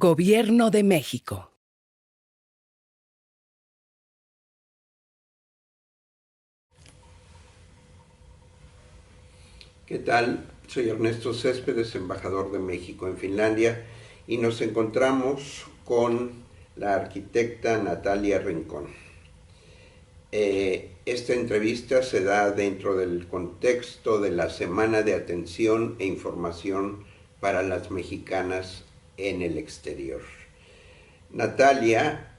Gobierno de México. ¿Qué tal? Soy Ernesto Céspedes, embajador de México en Finlandia, y nos encontramos con la arquitecta Natalia Rincón. Esta entrevista se da dentro del contexto de la Semana de Atención e Información para las Mexicanas en el Exterior. Natalia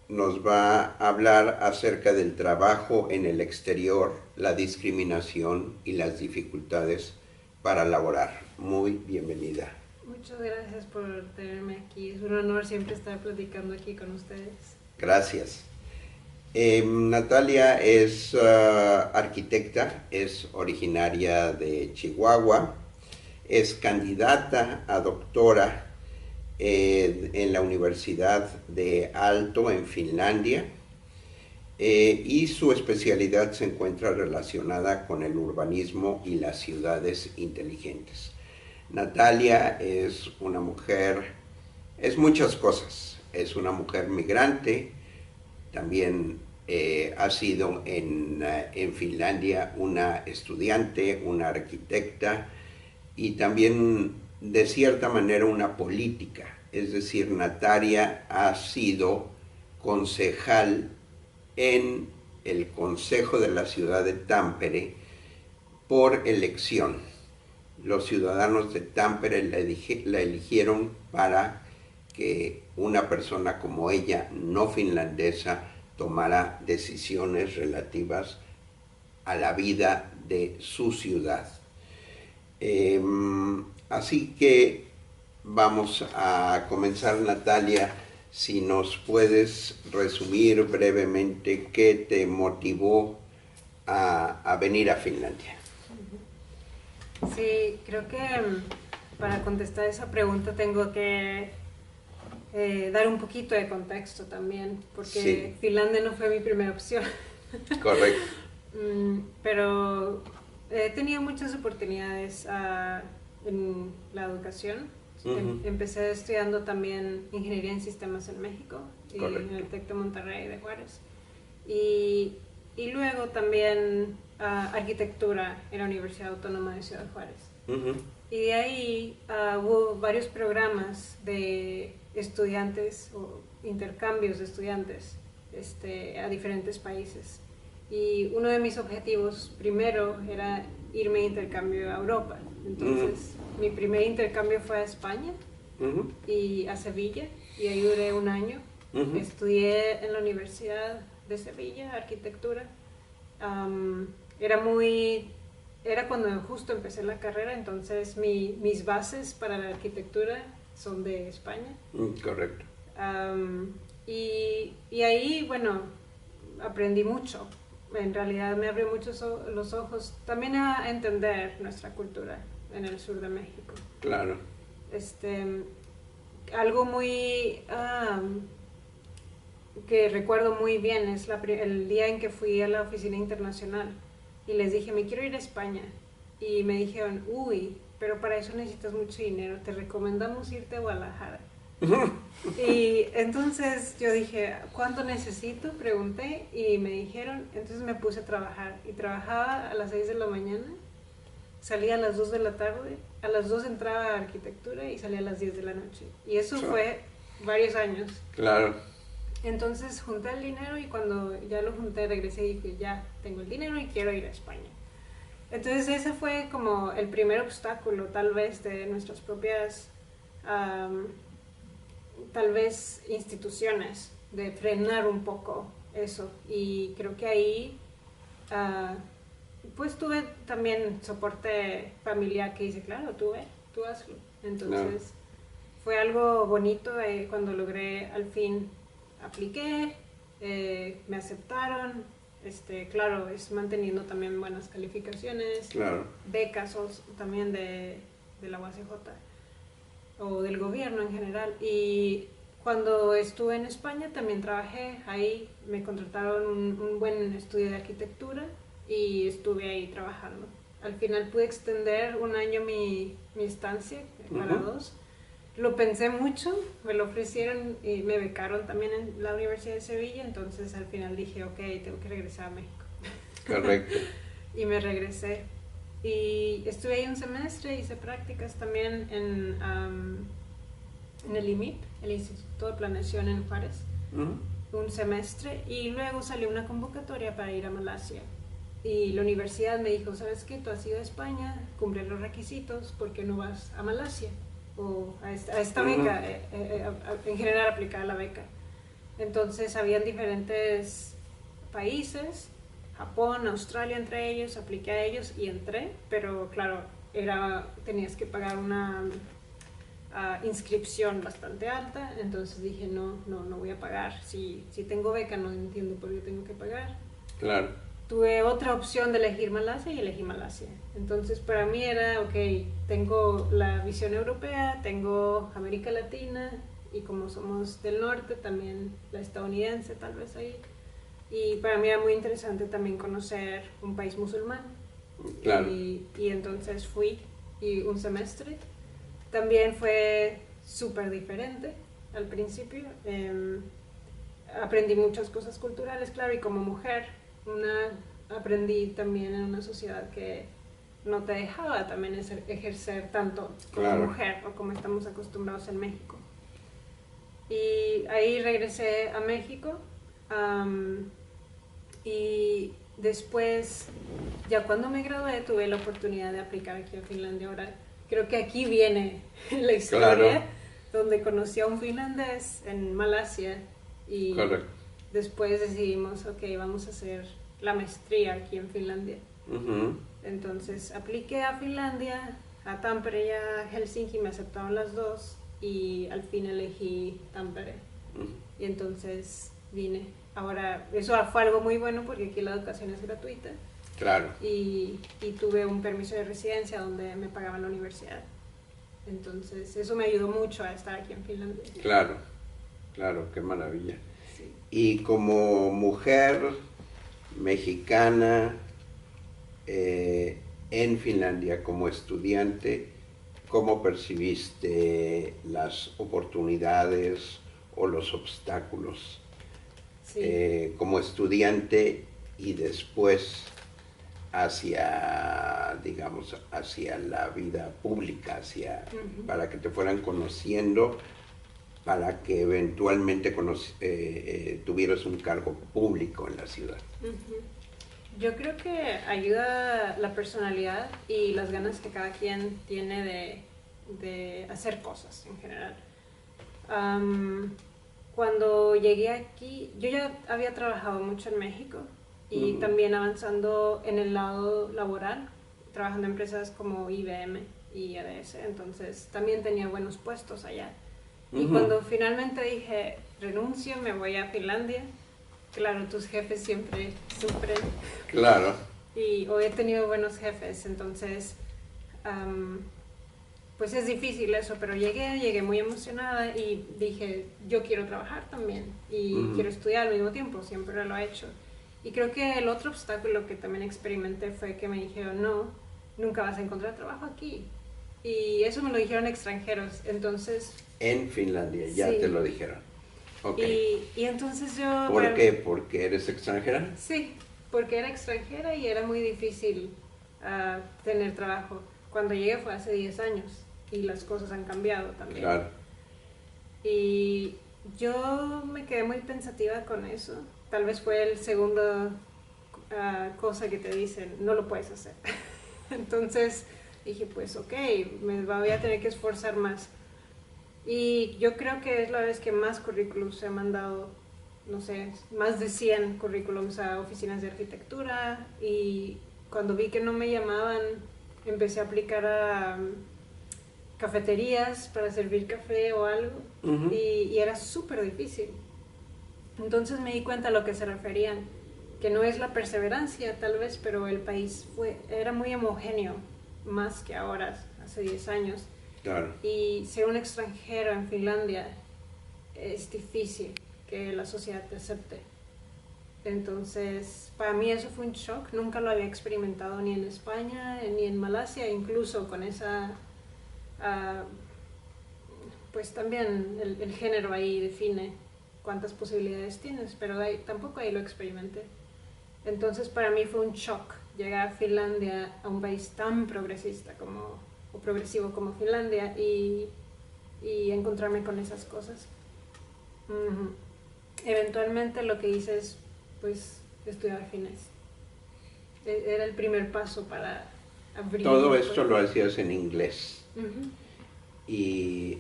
nos va a hablar acerca del trabajo en el exterior, la discriminación y las dificultades para laborar. Muy bienvenida. Muchas gracias por tenerme aquí. Es un honor siempre estar platicando aquí con ustedes. Gracias. Natalia es arquitecta, es originaria de Chihuahua, es candidata a doctora en la Universidad de Aalto en Finlandia, y su especialidad se encuentra relacionada con el urbanismo y las ciudades inteligentes. Natalia es una mujer, es muchas cosas, es una mujer migrante, también ha sido en Finlandia una estudiante, una arquitecta y también de cierta manera una política. Es decir, Natalia ha sido concejal en el Consejo de la Ciudad de Tampere por elección. Los ciudadanos de Tampere la eligieron para que una persona como ella, no finlandesa, tomara decisiones relativas a la vida de su ciudad. Así que vamos a comenzar, Natalia, si nos puedes resumir brevemente qué te motivó a venir a Finlandia. Sí, creo que para contestar esa pregunta tengo que dar un poquito de contexto también, porque sí, Finlandia no fue mi primera opción. Correcto. Pero he tenido muchas oportunidades en la educación. Empecé estudiando también ingeniería en sistemas en México, y en el TEC de Monterrey de Juárez. Y luego también arquitectura en la Universidad Autónoma de Ciudad Juárez. Y de ahí hubo varios programas de estudiantes o intercambios de estudiantes a diferentes países. Y uno de mis objetivos primero era irme de intercambio a Europa. Entonces, mi primer intercambio fue a España y a Sevilla, y ahí duré un año. Estudié en la Universidad de Sevilla, arquitectura. Era cuando justo empecé la carrera, entonces mis bases para la arquitectura son de España. Correcto. Y ahí, bueno, aprendí mucho. En realidad me abrió mucho los ojos también a entender nuestra cultura en el sur de México. Claro. Algo muy que recuerdo muy bien es el día en que fui a la oficina internacional y les dije, me quiero ir a España, y me dijeron, uy, pero para eso necesitas mucho dinero, te recomendamos irte a Guadalajara. Y entonces yo dije, ¿cuánto necesito? Pregunté y me dijeron, entonces me puse a trabajar, y trabajaba a las 6 de la mañana, salía a las 2 de la tarde, a las 2 entraba a arquitectura y salía a las 10 de la noche, y eso fue varios años. Claro. Entonces junté el dinero, y cuando ya lo junté regresé y dije, ya tengo el dinero y quiero ir a España. Entonces ese fue como el primer obstáculo tal vez de nuestras propias tal vez instituciones, de frenar un poco eso. Y creo que ahí pues tuve también soporte familiar que dice, claro, tú hazlo. Entonces fue algo bonito cuando logré, al fin apliqué, me aceptaron. Claro, es manteniendo también buenas calificaciones, claro, becas también de la UACJ o del gobierno en general. Y cuando estuve en España también trabajé, ahí me contrataron un buen estudio de arquitectura y estuve ahí trabajando. Al final pude extender un año mi estancia para 2, Lo pensé mucho, me lo ofrecieron y me becaron también en la Universidad de Sevilla, entonces al final dije, ok, tengo que regresar a México. Correcto. Y me regresé. Y estuve ahí un semestre, hice prácticas también en el IMIP, el Instituto de Planeación en Juárez, un semestre, y luego salió una convocatoria para ir a Malasia. Y la universidad me dijo, ¿sabes qué? Tú has ido a España, cumples los requisitos, ¿por qué no vas a Malasia? O a esta beca, en general aplicar la beca. Entonces habían diferentes países, Japón, Australia entre ellos, apliqué a ellos y entré, pero claro, tenías que pagar una inscripción bastante alta, entonces dije no voy a pagar, si tengo beca no entiendo por qué tengo que pagar. Claro. Tuve otra opción de elegir Malasia y elegí Malasia. Entonces para mí era, ok, tengo la visión europea, tengo América Latina y como somos del norte también la estadounidense tal vez ahí. Y para mí era muy interesante también conocer un país musulmán. Claro. Y entonces fui y un semestre. También fue súper diferente al principio. Aprendí muchas cosas culturales, claro, y como mujer aprendí también en una sociedad que no te dejaba también ejercer tanto como claro. mujer o como estamos acostumbrados en México. Y ahí regresé a México y después, ya cuando me gradué, tuve la oportunidad de aplicar aquí a Finlandia. Ahora creo que aquí viene la historia, claro. donde conocí a un finlandés en Malasia y Correcto. después decidimos, ok, vamos a hacer la maestría aquí en Finlandia. Entonces apliqué a Finlandia, a Tampere y a Helsinki, me aceptaron las dos y al fin elegí Tampere. Y entonces vine. Ahora, eso fue algo muy bueno porque aquí la educación es gratuita. Claro. Y tuve un permiso de residencia donde me pagaban la universidad. Entonces eso me ayudó mucho a estar aquí en Finlandia. Claro, claro, qué maravilla. Sí. Y como mujer mexicana en Finlandia, como estudiante, ¿cómo percibiste las oportunidades o los obstáculos? Sí. Como estudiante y después hacia, digamos, hacia la vida pública, para que te fueran conociendo, para que eventualmente tuvieras un cargo público en la ciudad. Yo creo que ayuda la personalidad y las ganas que cada quien tiene de hacer cosas en general. Cuando llegué aquí, yo ya había trabajado mucho en México y también avanzando en el lado laboral, trabajando en empresas como IBM y ADS, entonces también tenía buenos puestos allá. Y cuando finalmente dije, renuncio, me voy a Finlandia, claro, tus jefes siempre sufren. Claro. Y hoy he tenido buenos jefes, entonces pues es difícil eso, pero llegué muy emocionada y dije, yo quiero trabajar también y quiero estudiar al mismo tiempo, siempre lo he hecho. Y creo que el otro obstáculo que también experimenté fue que me dijeron, no, nunca vas a encontrar trabajo aquí. Y eso me lo dijeron extranjeros, entonces... En Finlandia, ya sí. te lo dijeron. Okay. Y entonces yo... ¿Por qué? ¿Porque eres extranjera? Sí, porque era extranjera y era muy difícil tener trabajo. Cuando llegué fue hace 10 años y las cosas han cambiado también. Claro. Y yo me quedé muy pensativa con eso. Tal vez fue el segundo cosa que te dicen, no lo puedes hacer. Entonces dije, pues ok, me voy a tener que esforzar más. Y yo creo que es la vez que más currículums se han mandado, no sé, más de 100 currículums a oficinas de arquitectura, y cuando vi que no me llamaban, empecé a aplicar a cafeterías para servir café o algo, y era súper difícil. Entonces me di cuenta a lo que se referían, que no es la perseverancia tal vez, pero el país era muy homogéneo, más que ahora, hace 10 años. Claro. Y ser un extranjero en Finlandia es difícil que la sociedad te acepte. Entonces, para mí eso fue un shock. Nunca lo había experimentado ni en España ni en Malasia, incluso con esa pues también el género ahí define cuántas posibilidades tienes, pero tampoco ahí lo experimenté. Entonces para mí fue un shock llegar a Finlandia, a un país tan progresista o progresivo como Finlandia, y encontrarme con esas cosas. Eventualmente lo que hice es pues estudiar finés. Era el primer paso para abrir. Todo esto lo hacías en inglés. Uh-huh. ¿Y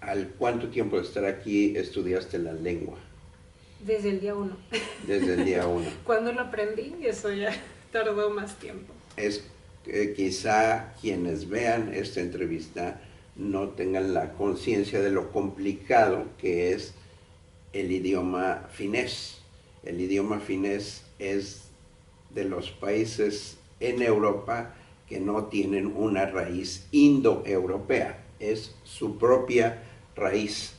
al cuánto tiempo de estar aquí estudiaste la lengua? Desde el día 1. Desde el día 1. Cuando lo aprendí, eso ya tardó más tiempo. Es quizá quienes vean esta entrevista no tengan la conciencia de lo complicado que es el idioma finés. El idioma finés es de los países en Europa que no tienen una raíz indoeuropea, es su propia raíz.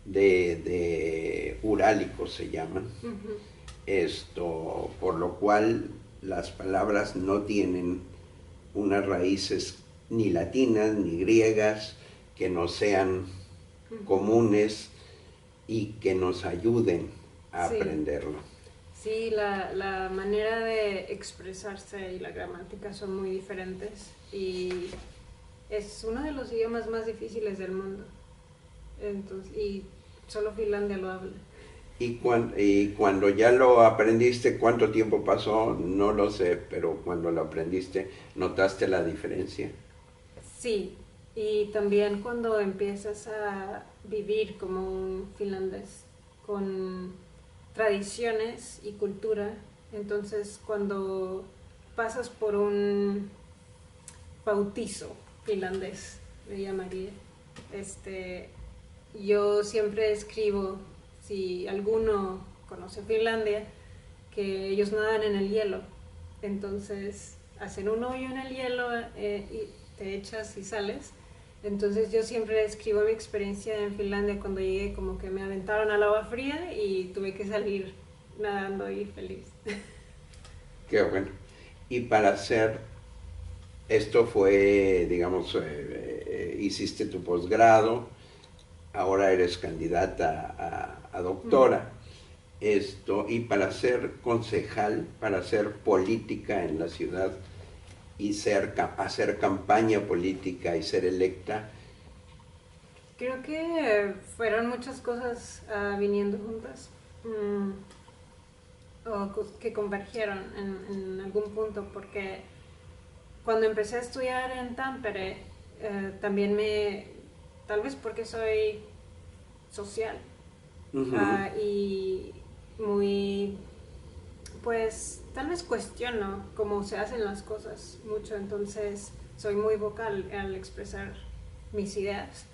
De urálicos se llaman. Por lo cual las palabras no tienen unas raíces ni latinas ni griegas que no sean comunes y que nos ayuden a aprenderlo. Sí, la manera de expresarse y la gramática son muy diferentes, y es uno de los idiomas más difíciles del mundo. Entonces, y solo Finlandia lo habla. Y cuando ya lo aprendiste, ¿cuánto tiempo pasó? No lo sé, pero cuando lo aprendiste, ¿notaste la diferencia? Sí, y también cuando empiezas a vivir como un finlandés, con tradiciones y cultura, entonces cuando pasas por un bautizo finlandés, le llamaría, yo siempre escribo, si alguno conoce Finlandia, que ellos nadan en el hielo. Entonces hacen un hoyo en el hielo y te echas y sales. Entonces yo siempre escribo mi experiencia en Finlandia cuando llegué, como que me aventaron al agua fría y tuve que salir nadando y feliz. Qué bueno. Y para hacer esto fue, digamos, hiciste tu posgrado, ahora eres candidata a doctora, y para ser concejal, para hacer política en la ciudad y hacer campaña política y ser electa. Creo que fueron muchas cosas viniendo juntas, o que convergieron en algún punto, porque cuando empecé a estudiar en Tampere, también tal vez porque soy social, y muy, pues tal vez cuestiono cómo se hacen las cosas mucho, entonces soy muy vocal al expresar mis ideas.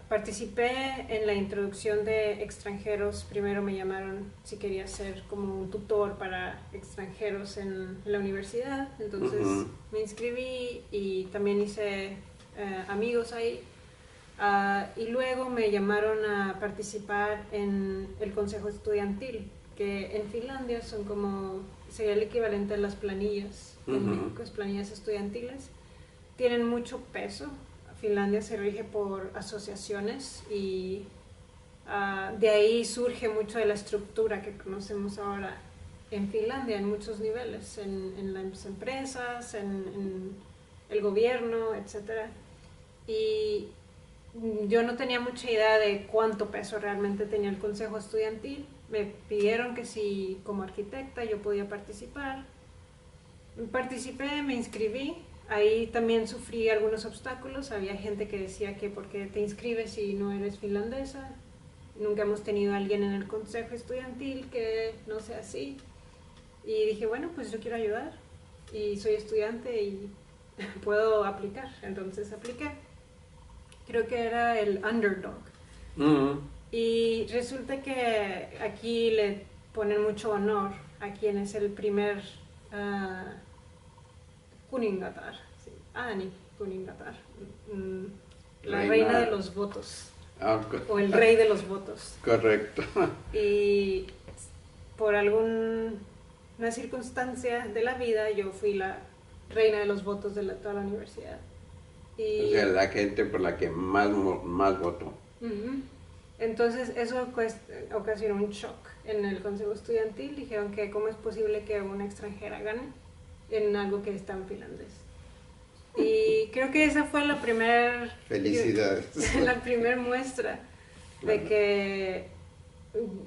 Participé en la introducción de extranjeros. Primero me llamaron si quería ser como un tutor para extranjeros en la universidad, entonces me inscribí y también hice amigos ahí. Y luego me llamaron a participar en el consejo estudiantil, que en Finlandia sería el equivalente a las planillas, en México, es planillas estudiantiles. Tienen mucho peso. Finlandia se rige por asociaciones y de ahí surge mucho de la estructura que conocemos ahora en Finlandia en muchos niveles, en las empresas, en el gobierno, etc. Y yo no tenía mucha idea de cuánto peso realmente tenía el consejo estudiantil. Me pidieron que si como arquitecta yo podía participar. Participé, me inscribí. Ahí también sufrí algunos obstáculos. Había gente que decía que por qué te inscribes si no eres finlandesa. Nunca hemos tenido a alguien en el consejo estudiantil que no sea así. Y dije, bueno, pues yo quiero ayudar. Y soy estudiante y puedo aplicar. Entonces apliqué. Creo que era el underdog. Y resulta que aquí le ponen mucho honor a quien es el primer kuningatar, sí, Ani kuningatar, la reina de los votos, o el rey de los votos. Correcto. Y por alguna circunstancia de la vida yo fui la reina de los votos de toda la universidad. O sea, la gente por la que más votó. Entonces eso ocasionó un shock en el Consejo Estudiantil. Dijeron que cómo es posible que una extranjera gane en algo que está en finlandés. Y creo que esa fue la primera... Felicidades. La primera muestra de que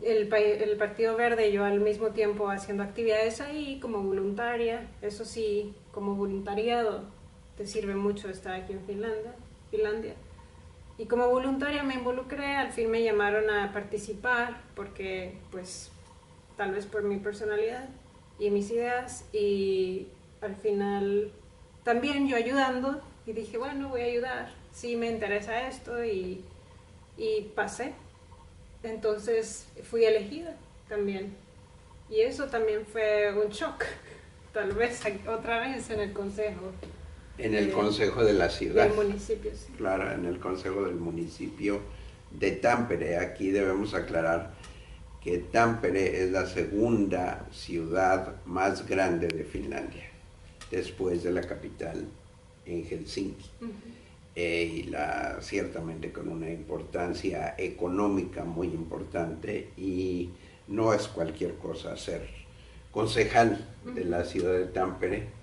el Partido Verde, yo al mismo tiempo haciendo actividades ahí como voluntaria, eso sí, como voluntariado te sirve mucho estar aquí en Finlandia. Y como voluntaria me involucré, al fin me llamaron a participar porque pues tal vez por mi personalidad y mis ideas, y al final también yo ayudando, y dije, bueno, voy a ayudar, sí me interesa esto, y pasé. Entonces fui elegida también. Y eso también fue un shock, tal vez otra vez en el consejo. En el consejo de la ciudad. Del municipio, sí. Claro, en el consejo del municipio de Tampere. Aquí debemos aclarar que Tampere es la segunda ciudad más grande de Finlandia, después de la capital en Helsinki. Y ciertamente con una importancia económica muy importante, y no es cualquier cosa ser concejal de la ciudad de Tampere,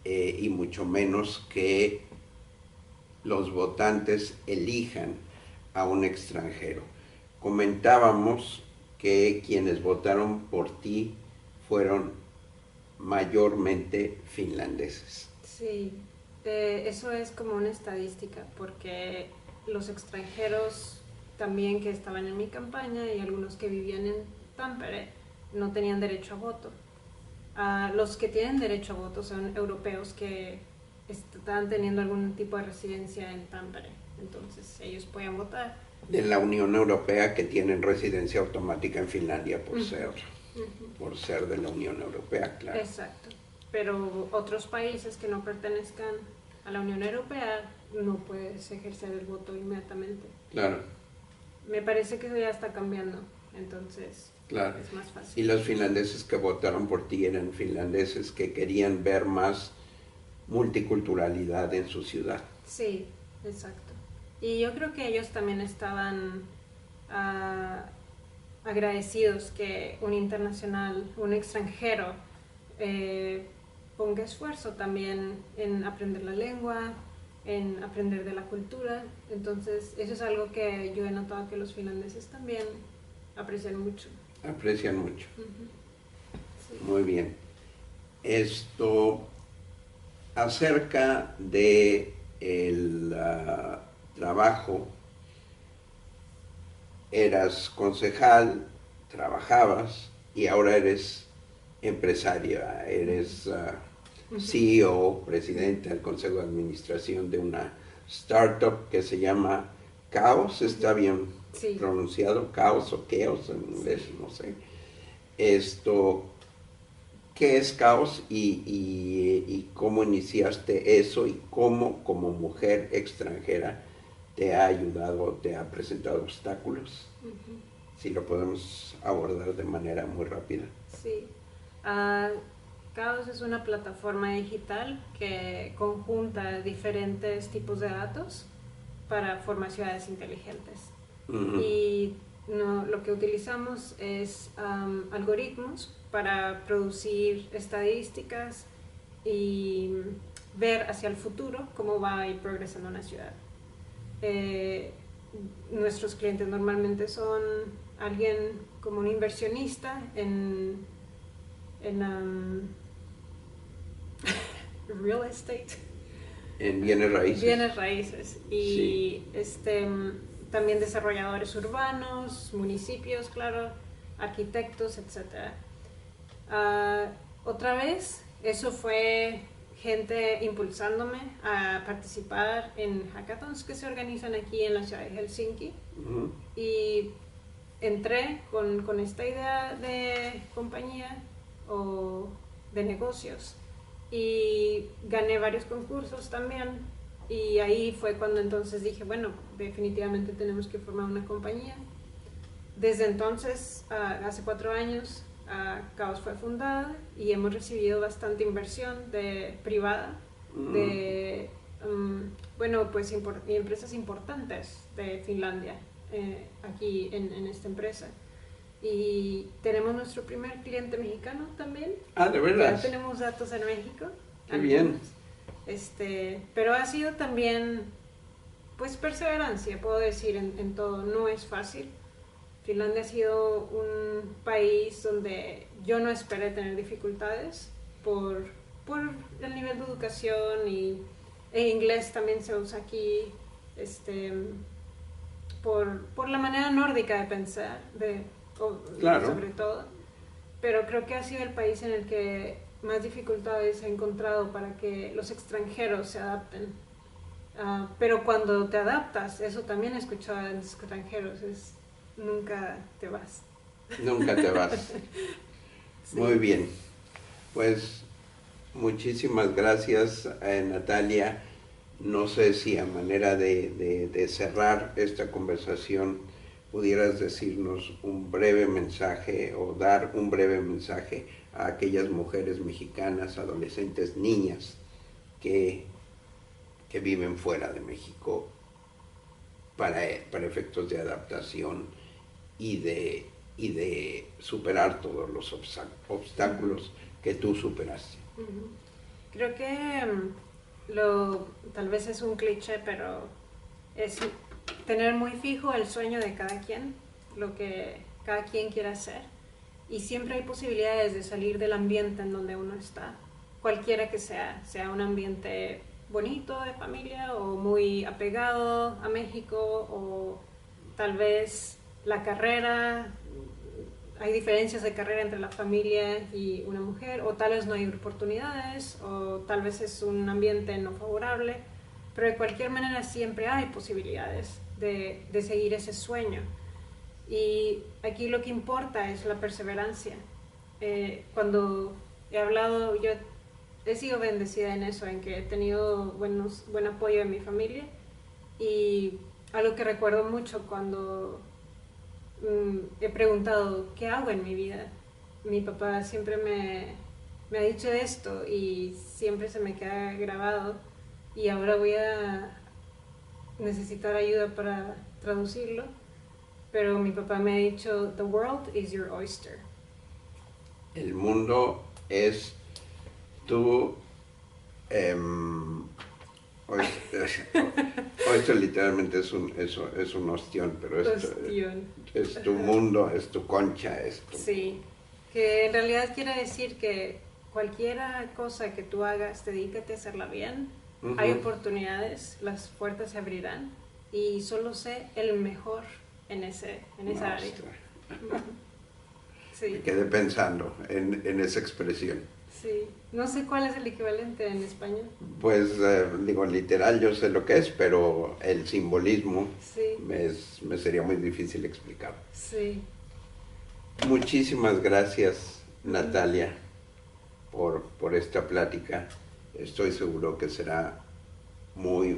y mucho menos que los votantes elijan a un extranjero. Comentábamos que quienes votaron por ti fueron mayormente finlandeses. Sí, eso es como una estadística, porque los extranjeros también que estaban en mi campaña y algunos que vivían en Tampere no tenían derecho a voto. Los que tienen derecho a voto son europeos que están teniendo algún tipo de residencia en Tampere, entonces ellos pueden votar. De la Unión Europea, que tienen residencia automática en Finlandia por ser de la Unión Europea, claro. Exacto, pero otros países que no pertenezcan a la Unión Europea no puedes ejercer el voto inmediatamente. Claro. Me parece que eso ya está cambiando, entonces claro. Es más fácil. Y los finlandeses que votaron por ti eran finlandeses que querían ver más multiculturalidad en su ciudad. Sí, exacto. Y yo creo que ellos también estaban agradecidos que un internacional, un extranjero, ponga esfuerzo también en aprender la lengua, en aprender de la cultura. Entonces eso es algo que yo he notado que los finlandeses también aprecian mucho. Aprecian mucho. Sí. Muy bien. Esto acerca de el trabajo. Eras concejal, trabajabas y ahora eres empresaria, eres CEO, presidenta del consejo de administración de una startup que se llama Chaos. ¿Está bien pronunciado? Chaos o Chaos en inglés, no sé. ¿Qué es Chaos y cómo iniciaste eso, y cómo como mujer extranjera te ha ayudado, te ha presentado obstáculos? Si lo podemos abordar de manera muy rápida. Sí. Chaos es una plataforma digital que conjunta diferentes tipos de datos para formar ciudades inteligentes. Y lo que utilizamos es algoritmos para producir estadísticas y ver hacia el futuro cómo va a ir progresando una ciudad. Nuestros clientes normalmente son alguien como un inversionista en real estate, en bienes raíces. Bienes raíces. Y también desarrolladores urbanos, municipios, claro, arquitectos, etc. Otra vez, eso fue gente impulsándome a participar en hackathons que se organizan aquí en la ciudad de Helsinki. Y entré con esta idea de compañía o de negocios y gané varios concursos también, y ahí fue cuando entonces dije, bueno, definitivamente tenemos que formar una compañía. Desde entonces, hace 4 años, Chaos fue fundada y hemos recibido bastante inversión privada de bueno, pues y empresas importantes de Finlandia aquí en esta empresa. Y tenemos nuestro primer cliente mexicano también. Ah, ¿de verdad? Ya tenemos datos en México. Qué bien. Pero ha sido también, pues, perseverancia, puedo decir, en todo. No es fácil. Finlandia ha sido un país donde yo no esperé tener dificultades por el nivel de educación e inglés también se usa aquí, por la manera nórdica de pensar, Claro. sobre todo. Pero creo que ha sido el país en el que más dificultades he encontrado para que los extranjeros se adapten. Pero cuando te adaptas, eso también he escuchado a los extranjeros, nunca te vas. Nunca te vas. Sí. Muy bien. Pues muchísimas gracias, Natalia. No sé si a manera de cerrar esta conversación pudieras decirnos un breve mensaje o dar un breve mensaje a aquellas mujeres mexicanas, adolescentes, niñas que viven fuera de México para efectos de adaptación y de superar todos los obstáculos que tú superaste. Creo que tal vez es un cliché, pero es tener muy fijo el sueño de cada quien, lo que cada quien quiera hacer. Y siempre hay posibilidades de salir del ambiente en donde uno está, cualquiera que sea un ambiente bonito de familia o muy apegado a México, o tal vez la carrera. Hay diferencias de carrera entre la familia y una mujer, o tal vez no hay oportunidades, o tal vez es un ambiente no favorable, pero de cualquier manera siempre hay posibilidades de seguir ese sueño. Y aquí lo que importa es la perseverancia. Cuando he hablado, yo he sido bendecida en eso, en que he tenido buen apoyo de mi familia, y algo que recuerdo mucho cuando he preguntado qué hago en mi vida, mi papá siempre me ha dicho esto y siempre se me queda grabado, y ahora voy a necesitar ayuda para traducirlo, pero mi papá me ha dicho: "The world is your oyster". El mundo es tu oyster literalmente es un ostión, pero es tu mundo, es tu concha, Sí, que en realidad quiere decir que cualquier cosa que tú hagas, dedícate a hacerla bien. Hay oportunidades, las puertas se abrirán, y solo sé el mejor en esa área. Sí. Me quedé pensando en esa expresión. Sí, no sé cuál es el equivalente en español. Pues digo, literal yo sé lo que es, pero el simbolismo sí. me sería muy difícil explicar. Sí. Muchísimas gracias, Natalia, por esta plática. Estoy seguro que será muy